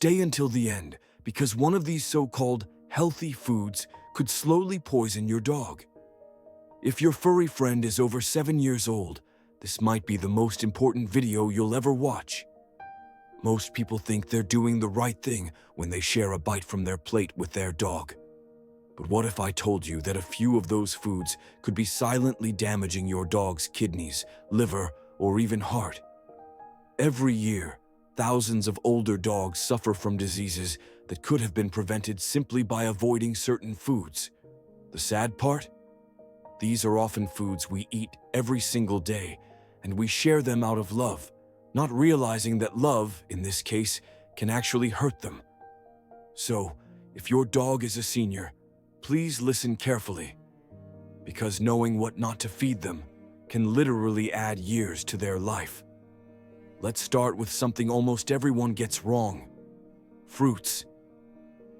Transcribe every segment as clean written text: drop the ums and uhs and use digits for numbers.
stay until the end because one of these so-called healthy foods could slowly poison your dog. If your furry friend is over 7 years old, this might be the most important video you'll ever watch. Most people think they're doing the right thing when they share a bite from their plate with their dog. But what if I told you that a few of those foods could be silently damaging your dog's kidneys, liver, or even heart? Every year, thousands of older dogs suffer from diseases that could have been prevented simply by avoiding certain foods. The sad part? These are often foods we eat every single day, and we share them out of love, not realizing that love, in this case, can actually hurt them. So, if your dog is a senior, please listen carefully, because knowing what not to feed them can literally add years to their life. Let's start with something almost everyone gets wrong: fruits.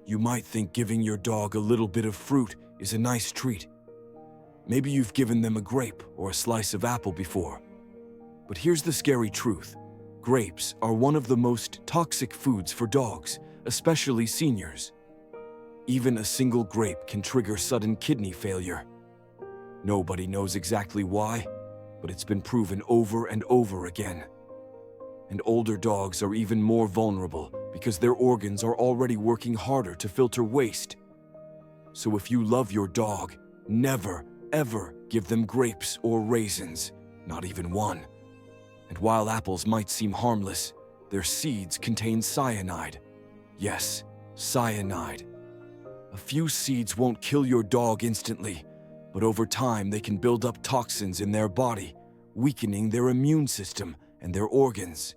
You might think giving your dog a little bit of fruit is a nice treat. Maybe you've given them a grape or a slice of apple before. But here's the scary truth. Grapes are one of the most toxic foods for dogs, especially seniors. Even a single grape can trigger sudden kidney failure. Nobody knows exactly why, but it's been proven over and over again. And older dogs are even more vulnerable because their organs are already working harder to filter waste. So if you love your dog, never, ever give them grapes or raisins, not even one. And while apples might seem harmless, their seeds contain cyanide. Yes, cyanide. A few seeds won't kill your dog instantly, but over time they can build up toxins in their body, weakening their immune system and their organs.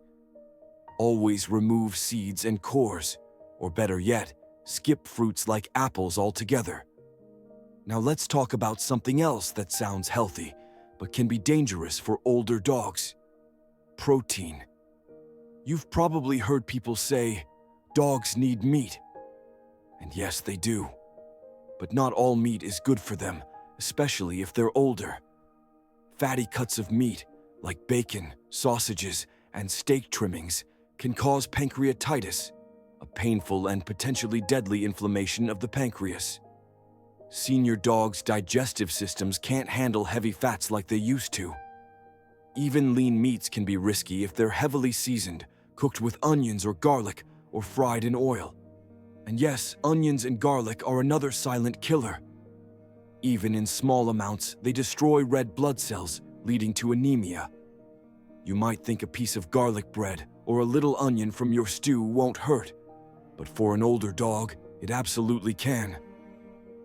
Always remove seeds and cores, or better yet, skip fruits like apples altogether. Now let's talk about something else that sounds healthy, but can be dangerous for older dogs: protein. You've probably heard people say, dogs need meat. And yes, they do. But not all meat is good for them, especially if they're older. Fatty cuts of meat, like bacon, sausages, and steak trimmings, can cause pancreatitis, a painful and potentially deadly inflammation of the pancreas. Senior dogs' digestive systems can't handle heavy fats like they used to. Even lean meats can be risky if they're heavily seasoned, cooked with onions or garlic, or fried in oil. And yes, onions and garlic are another silent killer. Even in small amounts, they destroy red blood cells, leading to anemia. You might think a piece of garlic bread or a little onion from your stew won't hurt, but for an older dog, it absolutely can.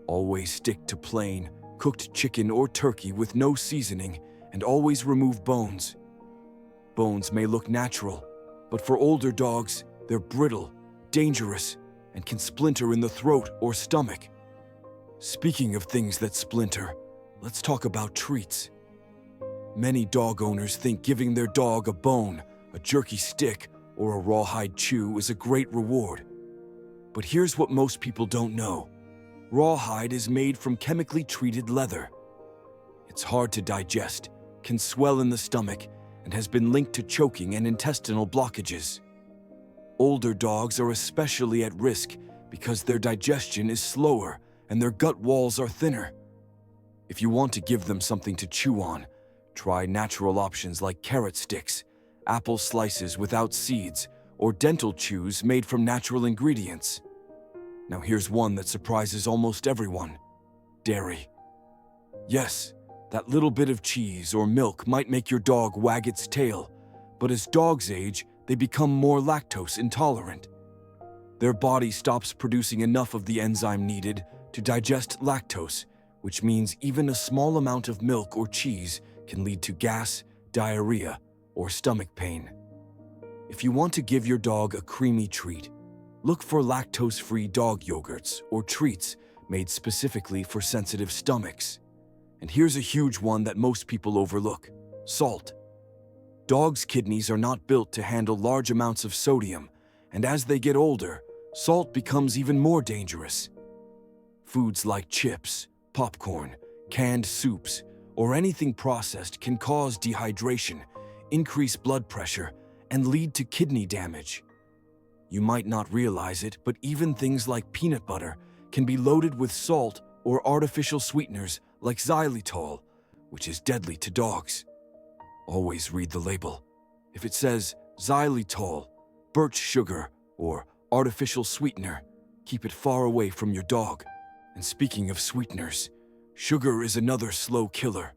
Always stick to plain, cooked chicken or turkey with no seasoning, and always remove bones. Bones may look natural, but for older dogs, they're brittle, dangerous, and can splinter in the throat or stomach. Speaking of things that splinter, let's talk about treats. Many dog owners think giving their dog a bone, a jerky stick, or a rawhide chew is a great reward. But here's what most people don't know. Rawhide is made from chemically treated leather. It's hard to digest, can swell in the stomach, and has been linked to choking and intestinal blockages. Older dogs are especially at risk because their digestion is slower and their gut walls are thinner. If you want to give them something to chew on, try natural options like carrot sticks, apple slices without seeds, or dental chews made from natural ingredients. Now here's one that surprises almost everyone: dairy. Yes, that little bit of cheese or milk might make your dog wag its tail, but as dogs age, they become more lactose intolerant. Their body stops producing enough of the enzyme needed to digest lactose, which means even a small amount of milk or cheese can lead to gas, diarrhea, or stomach pain. If you want to give your dog a creamy treat, look for lactose-free dog yogurts or treats made specifically for sensitive stomachs. And here's a huge one that most people overlook: salt. Dogs' kidneys are not built to handle large amounts of sodium, and as they get older, salt becomes even more dangerous. Foods like chips, popcorn, canned soups, or anything processed can cause dehydration, increase blood pressure, and lead to kidney damage. You might not realize it, but even things like peanut butter can be loaded with salt or artificial sweeteners like xylitol, which is deadly to dogs. Always read the label. If it says xylitol, birch sugar, or artificial sweetener, keep it far away from your dog. And speaking of sweeteners, sugar is another slow killer.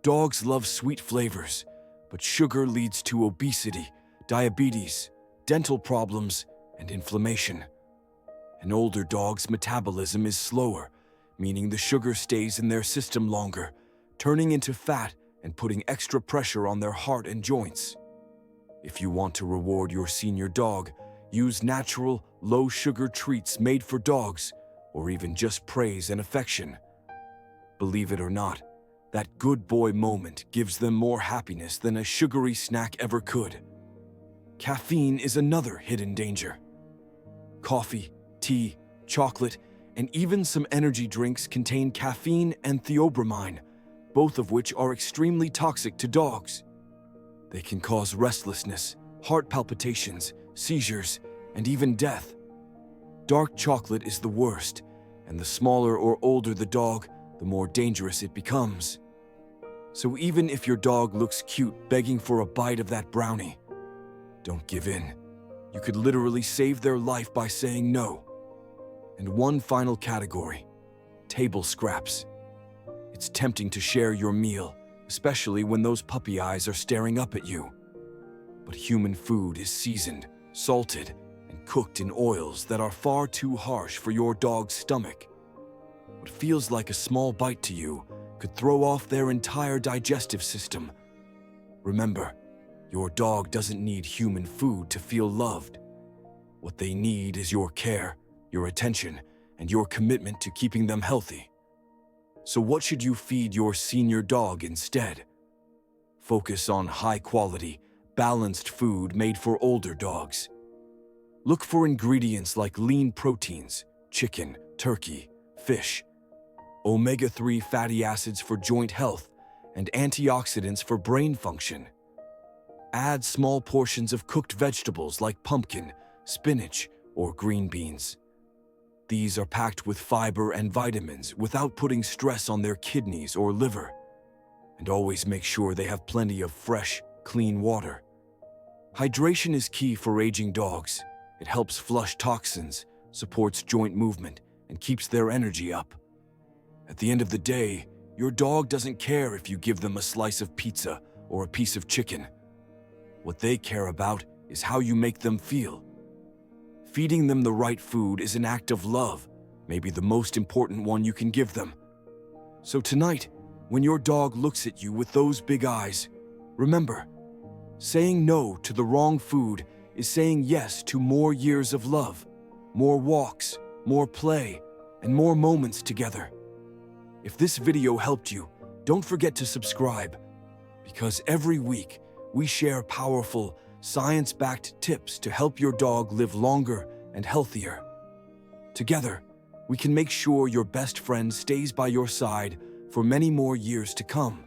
Dogs love sweet flavors, but sugar leads to obesity, diabetes, dental problems, and inflammation. An older dog's metabolism is slower, meaning the sugar stays in their system longer, turning into fat and putting extra pressure on their heart and joints. If you want to reward your senior dog, use natural, low-sugar treats made for dogs, or even just praise and affection. Believe it or not, that good boy moment gives them more happiness than a sugary snack ever could. Caffeine is another hidden danger. Coffee, tea, chocolate, and even some energy drinks contain caffeine and theobromine, both of which are extremely toxic to dogs. They can cause restlessness, heart palpitations, seizures, and even death. Dark chocolate is the worst, and the smaller or older the dog, the more dangerous it becomes. So even if your dog looks cute begging for a bite of that brownie, don't give in. You could literally save their life by saying no. And one final category: table scraps. It's tempting to share your meal, especially when those puppy eyes are staring up at you. But human food is seasoned, salted, and cooked in oils that are far too harsh for your dog's stomach. What feels like a small bite to you could throw off their entire digestive system. Remember, your dog doesn't need human food to feel loved. What they need is your care, your attention, and your commitment to keeping them healthy. So what should you feed your senior dog instead? Focus on high-quality, balanced food made for older dogs. Look for ingredients like lean proteins, chicken, turkey, fish, omega-3 fatty acids for joint health, and antioxidants for brain function. Add small portions of cooked vegetables like pumpkin, spinach, or green beans. These are packed with fiber and vitamins without putting stress on their kidneys or liver. And always make sure they have plenty of fresh, clean water. Hydration is key for aging dogs. It helps flush toxins, supports joint movement, and keeps their energy up. At the end of the day, your dog doesn't care if you give them a slice of pizza or a piece of chicken. What they care about is how you make them feel. Feeding them the right food is an act of love, maybe the most important one you can give them. So tonight, when your dog looks at you with those big eyes, remember, saying no to the wrong food is saying yes to more years of love, more walks, more play, and more moments together. If this video helped you, don't forget to subscribe, because every week we share powerful, science-backed tips to help your dog live longer and healthier. Together, we can make sure your best friend stays by your side for many more years to come.